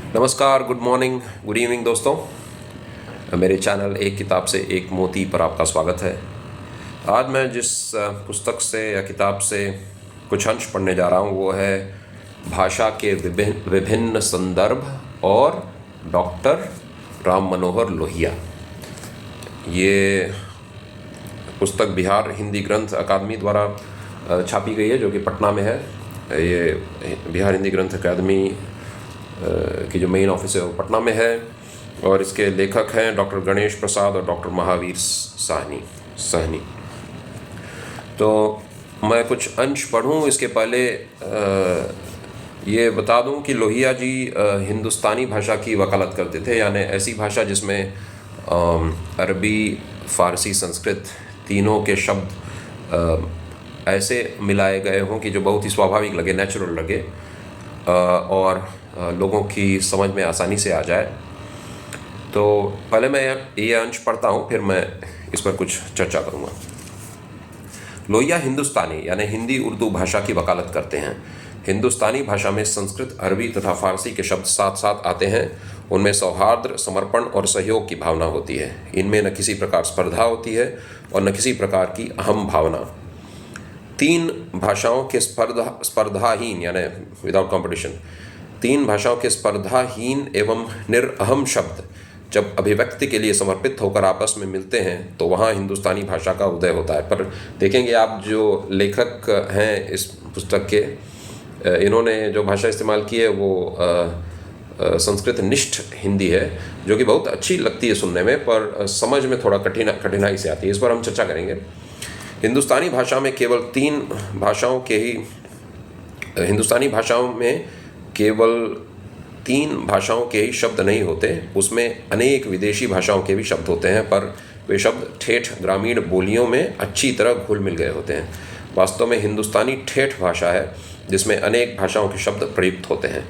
नमस्कार, good morning, good evening दोस्तों। मेरे चैनल एक किताब से एक मोती पर आपका स्वागत है। आज मैं जिस पुस्तक से या किताब से कुछ अंश पढ़ने जा रहा हूँ वो है भाषा के विभिन्न विभिन्न संदर्भ और डॉक्टर राम मनोहर लोहिया। ये पुस्तक बिहार हिंदी ग्रंथ अकादमी द्वारा छापी गई है, जो कि पटना में है। ये बिहार हिंदी ग्रंथ अकादमी की जो मेन ऑफिस है वो पटना में है, और इसके लेखक हैं डॉक्टर गणेश प्रसाद और डॉक्टर महावीर सहनी। तो मैं कुछ अंश पढ़ूं इसके पहले ये बता दूं कि लोहिया जी हिंदुस्तानी भाषा की वकालत करते थे, यानी ऐसी भाषा जिसमें अरबी, फारसी, संस्कृत तीनों के शब्द ऐसे मिलाए गए हों कि जो बहुत ही स्वाभाविक लगे, नेचुरल लगे और लोगों की समझ में आसानी से आ जाए। तो पहले मैं ये अंश पढ़ता हूँ, फिर मैं इस पर कुछ चर्चा करूँगा। लोहिया हिंदुस्तानी यानी हिंदी उर्दू भाषा की वकालत करते हैं। हिंदुस्तानी भाषा में संस्कृत, अरबी तथा फारसी के शब्द साथ साथ आते हैं। उनमें सौहार्द, समर्पण और सहयोग की भावना होती है। इनमें न किसी प्रकार स्पर्धा होती है और न किसी प्रकार की अहम भावना। तीन भाषाओं के स्पर्धाहीन यानी विदाउट कंपटीशन, तीन भाषाओं के स्पर्धाहीन एवं निरअहम शब्द जब अभिव्यक्ति के लिए समर्पित होकर आपस में मिलते हैं तो वहाँ हिंदुस्तानी भाषा का उदय होता है। पर देखेंगे आप, जो लेखक हैं इस पुस्तक के, इन्होंने जो भाषा इस्तेमाल की है वो संस्कृत निष्ठ हिंदी है, जो कि बहुत अच्छी लगती है सुनने में, पर समझ में थोड़ा कठिनाई से आती है। इस पर हम चर्चा करेंगे। हिंदुस्तानी भाषा में केवल हिंदुस्तानी भाषाओं में केवल तीन भाषाओं के ही शब्द नहीं होते, उसमें अनेक विदेशी भाषाओं के भी शब्द होते हैं, पर वे शब्द ठेठ ग्रामीण बोलियों में अच्छी तरह घुल मिल गए होते हैं। वास्तव में हिंदुस्तानी ठेठ भाषा है जिसमें अनेक भाषाओं के शब्द प्रयुक्त होते हैं।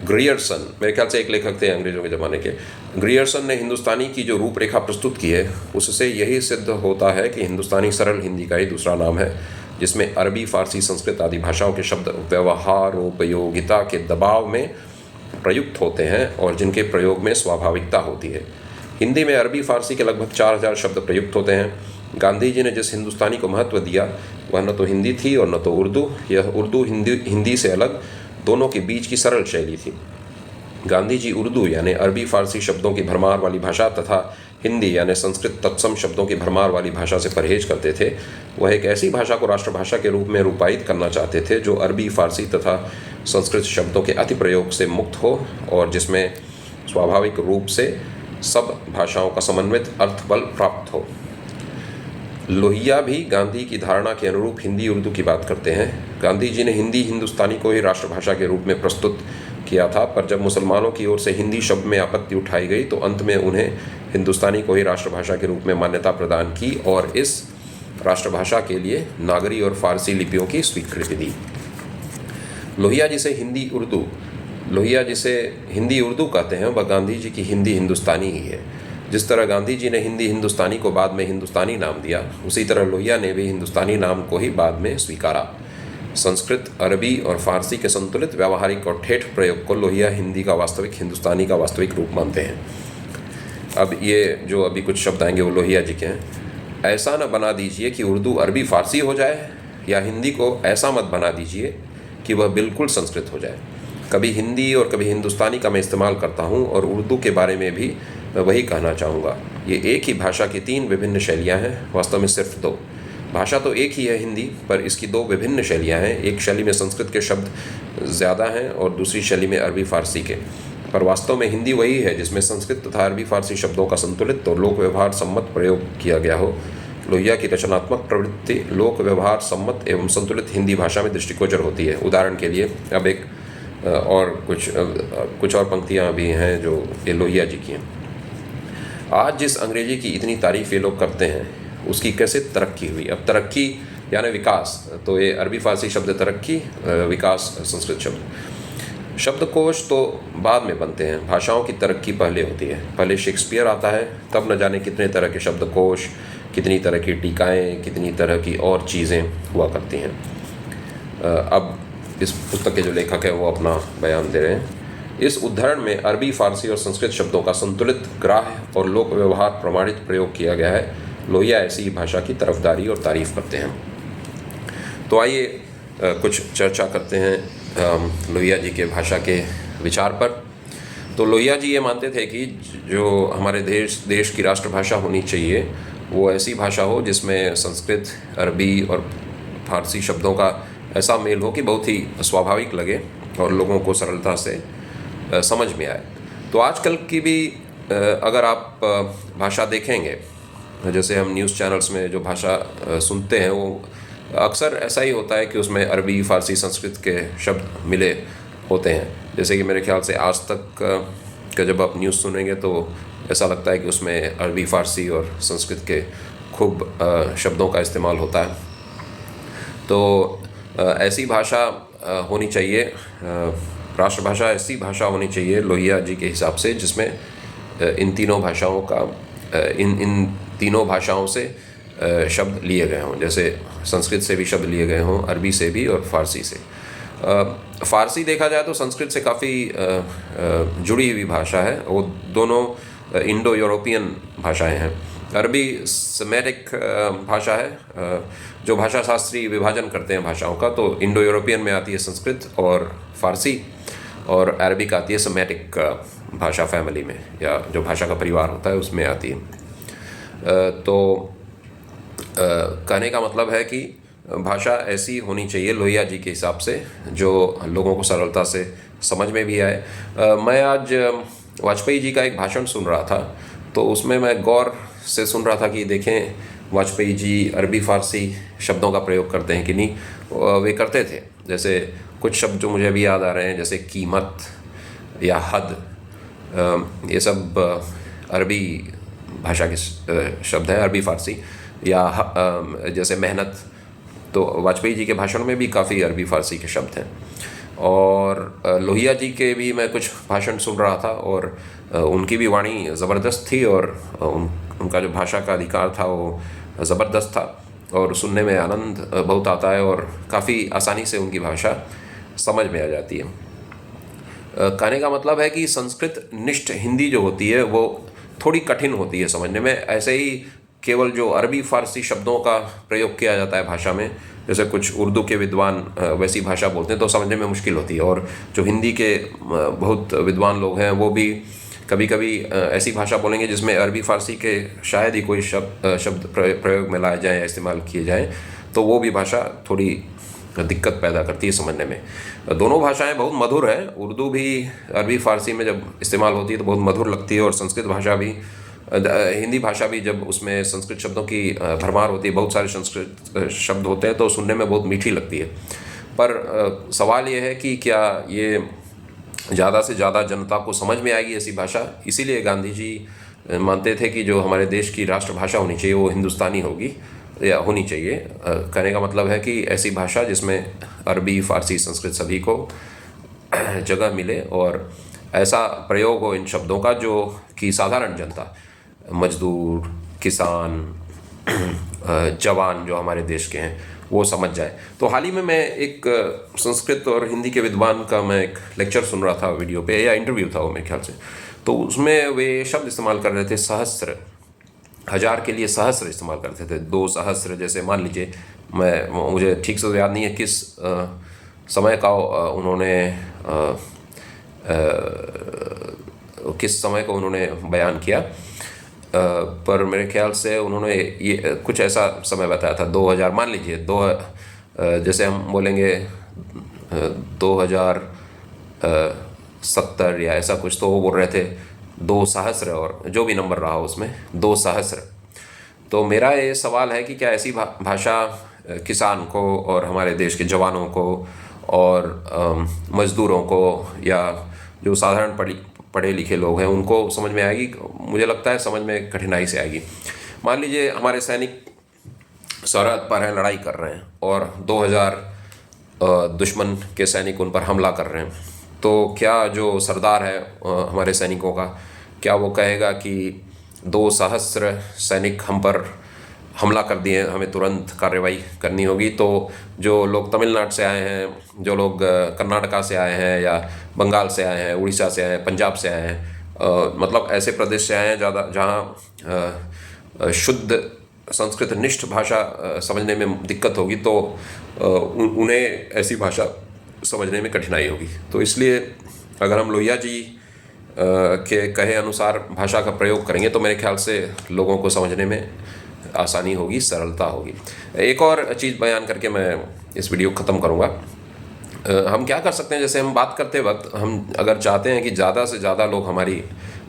ग्रियर्सन, मेरे ख्याल से एक लेखक थे अंग्रेजों के ज़माने के, ग्रियर्सन ने हिंदुस्तानी की जो रूपरेखा प्रस्तुत की है उससे यही सिद्ध होता है कि हिंदुस्तानी सरल हिंदी का ही दूसरा नाम है, जिसमें अरबी, फारसी, संस्कृत आदि भाषाओं के शब्द व्यवहारोपयोगिता के दबाव में प्रयुक्त होते हैं और जिनके प्रयोग में स्वाभाविकता होती है। हिंदी में अरबी, फारसी के लगभग 4000 शब्द प्रयुक्त होते हैं। गांधी जी ने जिस हिंदुस्तानी को महत्व दिया वह न तो हिंदी थी और न तो उर्दू। यह उर्दू हिंदी से अलग दोनों के बीच की सरल शैली थी। गांधी जी उर्दू यानी अरबी, फारसी शब्दों की भरमार वाली भाषा तथा हिंदी यानी संस्कृत तत्सम शब्दों की भरमार वाली भाषा से परहेज करते थे। वह एक ऐसी भाषा को राष्ट्रभाषा के रूप में रूपायित करना चाहते थे जो अरबी, फारसी तथा संस्कृत शब्दों के अति प्रयोग से मुक्त हो और जिसमें स्वाभाविक रूप से सब भाषाओं का समन्वित अर्थबल प्राप्त हो। लोहिया भी गांधी की धारणा के अनुरूप हिंदी उर्दू की बात करते हैं। गांधी जी ने हिंदी हिंदुस्तानी को ही राष्ट्रभाषा के रूप में प्रस्तुत किया था, पर जब मुसलमानों की ओर से हिंदी शब्द में आपत्ति उठाई गई तो अंत में उन्हें हिंदुस्तानी को ही राष्ट्रभाषा के रूप में मान्यता प्रदान की और इस राष्ट्रभाषा के लिए नागरी और फारसी लिपियों की स्वीकृति दी। लोहिया जिसे हिंदी उर्दू कहते हैं वह गांधी जी की हिंदी हिंदुस्तानी ही है। जिस तरह गांधी जी ने हिंदी हिंदुस्तानी को बाद में हिंदुस्तानी नाम दिया, उसी तरह लोहिया ने भी हिंदुस्तानी नाम को ही बाद में स्वीकारा। संस्कृत, अरबी और फारसी के संतुलित, व्यावहारिक और ठेठ प्रयोग को लोहिया हिंदी का वास्तविक, हिंदुस्तानी का वास्तविक रूप मानते हैं। अब ये जो अभी कुछ शब्द आएंगे वो लोहिया जी के हैं। ऐसा न बना दीजिए कि उर्दू अरबी फारसी हो जाए, या हिंदी को ऐसा मत बना दीजिए कि वह बिल्कुल संस्कृत हो जाए। कभी हिंदी और कभी हिंदुस्तानी का मैं इस्तेमाल करता हूँ और उर्दू के बारे में भी मैं वही कहना चाहूँगा। ये एक ही भाषा की तीन विभिन्न शैलियाँ हैं, वास्तव में सिर्फ दो। भाषा तो एक ही है हिंदी, पर इसकी दो विभिन्न शैलियाँ हैं। एक शैली में संस्कृत के शब्द ज़्यादा हैं और दूसरी शैली में अरबी फारसी के, पर वास्तव में हिंदी वही है जिसमें संस्कृत तथा अरबी फारसी शब्दों का संतुलित और लोक व्यवहार सम्मत प्रयोग किया गया हो। लोहिया की रचनात्मक प्रवृत्ति लोक व्यवहार सम्मत एवं संतुलित हिंदी भाषा में दृष्टिगोचर होती है। उदाहरण के लिए अब एक और कुछ और पंक्तियाँ भी हैं जो ये लोहिया जी की हैं। आज जिस अंग्रेजी की इतनी तारीफ ये लोग करते हैं उसकी कैसे तरक्की हुई। अब तरक्की यानी विकास, तो ये अरबी फारसी शब्द तरक्की, विकास संस्कृत शब्द। शब्दकोश तो बाद में बनते हैं, भाषाओं की तरक्की पहले होती है। पहले शेक्सपियर आता है, तब न जाने कितने तरह के शब्दकोश, कितनी तरह की टीकाएँ, कितनी तरह की और चीज़ें हुआ करती हैं। अब इस पुस्तक के जो लेखक है वो अपना बयान दे रहे हैं। इस उद्धरण में अरबी, फारसी और संस्कृत शब्दों का संतुलित, ग्राह्य और लोक व्यवहार प्रमाणित प्रयोग किया गया है। लोहिया ऐसी भाषा की तरफदारी और तारीफ करते हैं। तो आइए कुछ चर्चा करते हैं लोहिया जी के भाषा के विचार पर। तो लोहिया जी ये मानते थे कि जो हमारे देश की राष्ट्रभाषा होनी चाहिए वो ऐसी भाषा हो जिसमें संस्कृत, अरबी और फारसी शब्दों का ऐसा मेल हो कि बहुत ही स्वाभाविक लगे और लोगों को सरलता से समझ में आए। तो आजकल की भी अगर आप भाषा देखेंगे, जैसे हम न्यूज़ चैनल्स में जो भाषा सुनते हैं वो अक्सर ऐसा ही होता है कि उसमें अरबी, फारसी, संस्कृत के शब्द मिले होते हैं। जैसे कि मेरे ख्याल से आज तक का जब आप न्यूज़ सुनेंगे तो ऐसा लगता है कि उसमें अरबी, फारसी और संस्कृत के खूब शब्दों का इस्तेमाल होता है। तो ऐसी भाषा होनी चाहिए, राष्ट्रभाषा ऐसी भाषा होनी चाहिए लोहिया जी के हिसाब से जिसमें इन तीनों भाषाओं का इन तीनों भाषाओं से शब्द लिए गए हों। जैसे संस्कृत से भी शब्द लिए गए हों, अरबी से भी और फारसी से। फारसी देखा जाए तो संस्कृत से काफ़ी जुड़ी हुई भाषा है। वो दोनों इंडो यूरोपियन भाषाएं हैं। अरबी सेमेटिक भाषा है। जो भाषा शास्त्री विभाजन करते हैं भाषाओं का, तो इंडो यूरोपियन में आती है संस्कृत और फारसी, और अरबिक आती है सेमेटिक भाषा फैमिली में, या जो भाषा का परिवार होता है उसमें आती है। तो कहने का मतलब है कि भाषा ऐसी होनी चाहिए लोहिया जी के हिसाब से जो लोगों को सरलता से समझ में भी आए। मैं आज वाजपेयी जी का एक भाषण सुन रहा था, तो उसमें मैं गौर से सुन रहा था कि देखें वाजपेयी जी अरबी, फारसी शब्दों का प्रयोग करते हैं कि नहीं। वे करते थे। जैसे कुछ शब्द जो मुझे अभी याद आ रहे हैं, जैसे कीमत या हद, ये सब अरबी भाषा के शब्द हैं, अरबी, फारसी। या जैसे मेहनत, तो वाजपेयी जी के भाषण में भी काफ़ी अरबी, फारसी के शब्द हैं। और लोहिया जी के भी मैं कुछ भाषण सुन रहा था, और उनकी भी वाणी ज़बरदस्त थी, और उनका जो भाषा का अधिकार था वो ज़बरदस्त था, और सुनने में आनंद बहुत आता है, और काफ़ी आसानी से उनकी भाषा समझ में आ जाती है। कहने का मतलब है कि संस्कृत निष्ठ हिंदी जो होती है वो थोड़ी कठिन होती है समझने में। ऐसे ही केवल जो अरबी, फारसी शब्दों का प्रयोग किया जाता है भाषा में, जैसे कुछ उर्दू के विद्वान वैसी भाषा बोलते हैं तो समझने में मुश्किल होती है, और जो हिंदी के बहुत विद्वान लोग हैं वो भी कभी कभी ऐसी भाषा बोलेंगे जिसमें अरबी, फारसी के शायद ही कोई शब्द प्रयोग में लाए जाएँ या इस्तेमाल किए जाएँ, तो वो भी भाषा थोड़ी दिक्कत पैदा करती है समझने में। दोनों भाषाएं बहुत मधुर हैं। उर्दू भी अरबी, फारसी में जब इस्तेमाल होती है तो बहुत मधुर लगती है, और संस्कृत भाषा भी, हिंदी भाषा भी जब उसमें संस्कृत शब्दों की भरमार होती है, बहुत सारे संस्कृत शब्द होते हैं, तो सुनने में बहुत मीठी लगती है। पर सवाल ये है कि क्या ये ज़्यादा से ज़्यादा जनता को समझ में आएगी ऐसी भाषा? इसीलिए गांधी जी मानते थे कि जो हमारे देश की राष्ट्रभाषा होनी चाहिए वो हिंदुस्तानी होगी, या होनी चाहिए। कहने का मतलब है कि ऐसी भाषा जिसमें अरबी, फारसी, संस्कृत सभी को जगह मिले, और ऐसा प्रयोग हो इन शब्दों का जो कि साधारण जनता, मजदूर, किसान, जवान जो हमारे देश के हैं वो समझ जाए। तो हाल ही में मैं एक संस्कृत और हिंदी के विद्वान का मैं एक लेक्चर सुन रहा था वीडियो पे, या इंटरव्यू था वो मेरे ख्याल से। तो उसमें वे शब्द इस्तेमाल कर रहे थे, सहस्त्र, हज़ार के लिए सहस्त्र इस्तेमाल करते थे। 2 सहस्त्र, जैसे मान लीजिए, मुझे ठीक से याद नहीं है किस समय का उन्होंने किस समय को उन्होंने बयान किया, पर मेरे ख्याल से उन्होंने ये कुछ ऐसा समय बताया था, 2000 मान लीजिए, जैसे हम बोलेंगे 2070 या ऐसा कुछ, तो वो बोल रहे थे 2 सहस्त्र, और जो भी नंबर रहा उसमें 2 सहस्त्र। तो मेरा ये सवाल है कि क्या ऐसी भाषा किसान को और हमारे देश के जवानों को और मज़दूरों को, या जो साधारण पढ़े लिखे लोग हैं उनको समझ में आएगी? मुझे लगता है समझ में कठिनाई से आएगी। मान लीजिए हमारे सैनिक सरहद पर हैं, लड़ाई कर रहे हैं, और 2000 दुश्मन के सैनिक उन पर हमला कर रहे हैं, तो क्या जो सरदार है हमारे सैनिकों का, क्या वो कहेगा कि 2 सहस्त्र सैनिक हम पर हमला कर दिए, हमें तुरंत कार्रवाई करनी होगी। तो जो लोग तमिलनाडु से आए हैं, जो लोग कर्नाटका से आए हैं या बंगाल से आए हैं, उड़ीसा से आए हैं, पंजाब से आए हैं, मतलब ऐसे प्रदेश से आए हैं ज़्यादा जहाँ शुद्ध संस्कृत निष्ठ भाषा समझने में दिक्कत होगी, तो उन्हें ऐसी भाषा समझने में कठिनाई होगी। तो इसलिए अगर हम लोहिया जी के कहे अनुसार भाषा का प्रयोग करेंगे तो मेरे ख्याल से लोगों को समझने में आसानी होगी, सरलता होगी। एक और चीज़ बयान करके मैं इस वीडियो को ख़त्म करूँगा। हम क्या कर सकते हैं, जैसे हम बात करते वक्त हम अगर चाहते हैं कि ज़्यादा से ज़्यादा लोग हमारी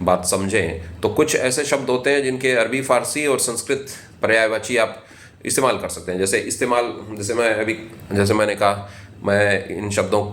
बात समझें, तो कुछ ऐसे शब्द होते हैं जिनके अरबी, फ़ारसी और संस्कृत पर्यायवाची आप इस्तेमाल कर सकते हैं। जैसे मैंने कहा मैं इन शब्दों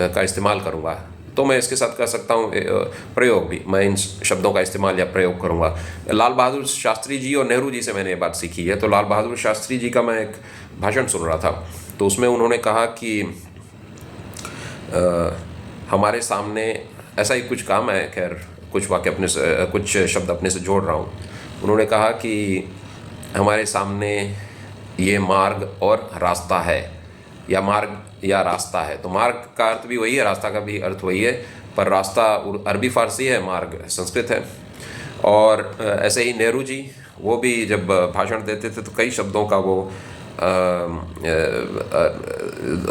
का इस्तेमाल करूँगा, तो मैं इसके साथ कर सकता हूँ प्रयोग भी, मैं इन शब्दों का इस्तेमाल या प्रयोग करूँगा। लाल बहादुर शास्त्री जी और नेहरू जी से मैंने ये बात सीखी है। तो लाल बहादुर शास्त्री जी का मैं एक भाषण सुन रहा था, तो उसमें उन्होंने कहा कि हमारे सामने ऐसा ही कुछ काम है, खैर कुछ वाक्य अपने से, कुछ शब्द अपने से जोड़ रहा हूँ। उन्होंने कहा कि हमारे सामने ये मार्ग और रास्ता है, या मार्ग या रास्ता है। तो मार्ग का अर्थ भी वही है, रास्ता का भी अर्थ वही है, पर रास्ता अरबी फ़ारसी है, मार्ग संस्कृत है। और ऐसे ही नेहरू जी, वो भी जब भाषण देते थे तो कई शब्दों का वो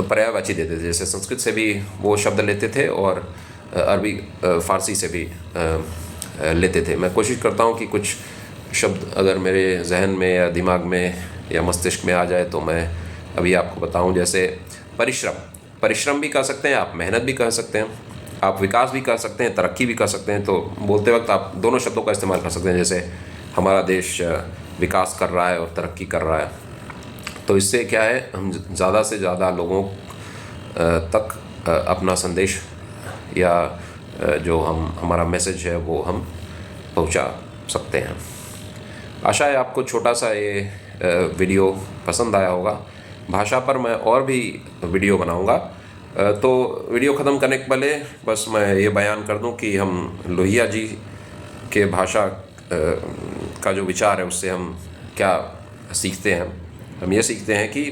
पर्यायवाची देते थे, जैसे संस्कृत से भी वो शब्द लेते थे और अरबी फ़ारसी से भी लेते थे। मैं कोशिश करता हूँ कि कुछ शब्द अगर मेरे जहन में या दिमाग में या मस्तिष्क में आ जाए तो मैं अभी आपको बताऊं। जैसे परिश्रम भी कह सकते हैं आप, मेहनत भी कह सकते हैं आप, विकास भी कह सकते हैं, तरक्की भी कह सकते हैं। तो बोलते वक्त आप दोनों शब्दों का इस्तेमाल कर सकते हैं। जैसे हमारा देश विकास कर रहा है और तरक्की कर रहा है, तो इससे क्या है, हम ज़्यादा से ज़्यादा लोगों तक अपना संदेश या जो हमारा मैसेज है वो हम पहुंचा सकते हैं। आशा है आपको छोटा सा ये वीडियो पसंद आया होगा। भाषा पर मैं और भी वीडियो बनाऊंगा। तो वीडियो ख़त्म करने के पहले बस मैं ये बयान कर दूं कि हम लोहिया जी के भाषा का जो विचार है उससे हम क्या सीखते हैं। हम ये सीखते हैं कि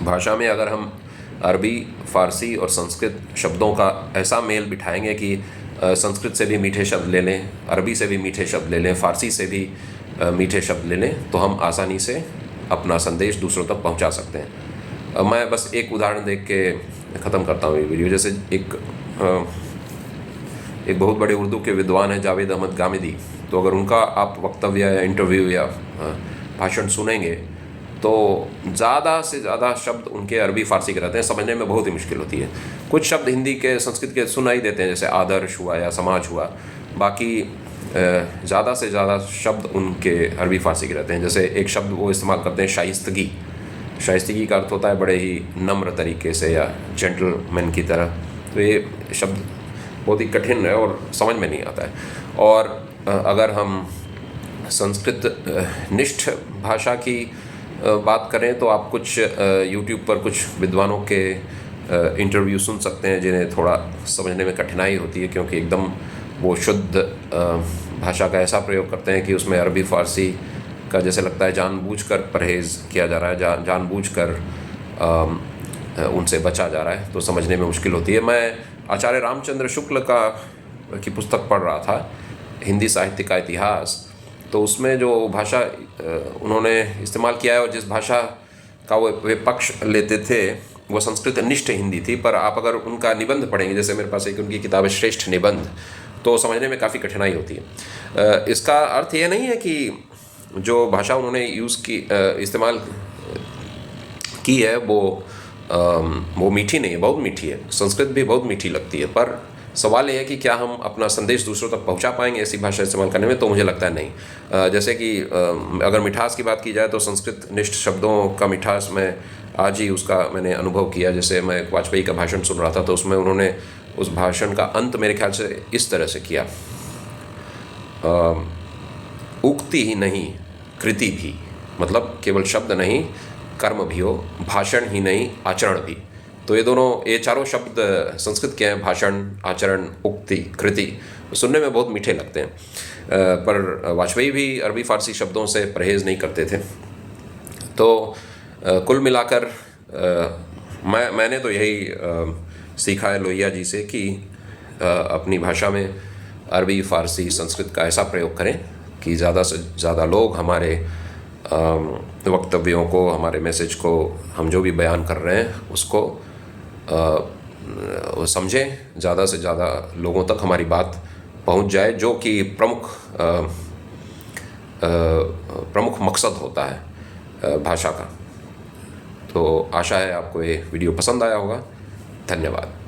भाषा में अगर हम अरबी, फ़ारसी और संस्कृत शब्दों का ऐसा मेल बिठाएंगे कि संस्कृत से भी मीठे शब्द ले लें, अरबी से भी मीठे शब्द ले लें, फ़ारसी से भी मीठे शब्द ले लें, तो हम आसानी से अपना संदेश दूसरों तक पहुंचा सकते हैं। मैं बस एक उदाहरण देख के ख़त्म करता हूँ ये वीडियो। जैसे एक बहुत बड़े उर्दू के विद्वान हैं जावेद अहमद गामिदी। तो अगर उनका आप वक्तव्य या इंटरव्यू या भाषण सुनेंगे तो ज़्यादा से ज़्यादा शब्द उनके अरबी, फ़ारसी के रहते हैं, समझने में बहुत ही मुश्किल होती है। कुछ शब्द हिंदी के, संस्कृत के सुनाई देते हैं, जैसे आदर्श हुआ या समाज हुआ। बाकी ज़्यादा से ज़्यादा शब्द उनके अरबी, फ़ारसी के रहते हैं। जैसे एक शब्द वो इस्तेमाल करते हैं, शाइस्तगी। शाइस्तगी का अर्थ होता है बड़े ही नम्र तरीके से या जेंटलमैन की तरह। तो ये शब्द बहुत ही कठिन है और समझ में नहीं आता है। और अगर हम संस्कृत निष्ठ भाषा की बात करें तो आप कुछ यूट्यूब पर कुछ विद्वानों के इंटरव्यू सुन सकते हैं जिन्हें थोड़ा समझने में कठिनाई होती है, क्योंकि एकदम वो शुद्ध भाषा का ऐसा प्रयोग करते हैं कि उसमें अरबी, फ़ारसी का जैसे लगता है जानबूझकर परहेज़ किया जा रहा है, जानबूझकर उनसे बचा जा रहा है, तो समझने में मुश्किल होती है। मैं आचार्य रामचंद्र शुक्ल की पुस्तक पढ़ रहा था, हिंदी साहित्य का इतिहास। तो उसमें जो भाषा उन्होंने इस्तेमाल किया है और जिस भाषा का वे पक्ष लेते थे वो संस्कृत निष्ठ हिंदी थी। पर आप अगर उनका निबंध पढ़ेंगे, जैसे मेरे पास एक उनकी किताब है श्रेष्ठ निबंध, तो समझने में काफ़ी कठिनाई होती है। इसका अर्थ ये नहीं है कि जो भाषा उन्होंने इस्तेमाल की है वो मीठी नहीं है, बहुत मीठी है। संस्कृत भी बहुत मीठी लगती है, पर सवाल ये है कि क्या हम अपना संदेश दूसरों तक पहुंचा पाएंगे ऐसी भाषा इस्तेमाल करने में? तो मुझे लगता है नहीं। जैसे कि अगर मिठास की बात की जाए तो संस्कृत निष्ठ शब्दों का मिठास मैं आज ही उसका मैंने अनुभव किया। जैसे मैं वाजपेयी का भाषण सुन रहा था तो उसमें उन्होंने उस भाषण का अंत मेरे ख्याल से इस तरह से किया, उक्ति ही नहीं कृति भी, मतलब केवल शब्द नहीं कर्म भी हो, भाषण ही नहीं आचरण भी। तो ये चारों शब्द संस्कृत के हैं, भाषण, आचरण, उक्ति, कृति। सुनने में बहुत मीठे लगते हैं, पर वाजपेयी भी अरबी फ़ारसी शब्दों से परहेज़ नहीं करते थे। तो कुल मिलाकर मैंने तो यही सीखा है लोहिया जी से कि अपनी भाषा में अरबी, फ़ारसी, संस्कृत का ऐसा प्रयोग करें कि ज़्यादा से ज़्यादा लोग हमारे वक्तव्यों को, हमारे मैसेज को, हम जो भी बयान कर रहे हैं उसको समझें, ज़्यादा से ज़्यादा लोगों तक हमारी बात पहुंच जाए, जो कि प्रमुख मकसद होता है भाषा का। तो आशा है आपको ये वीडियो पसंद आया होगा। धन्यवाद।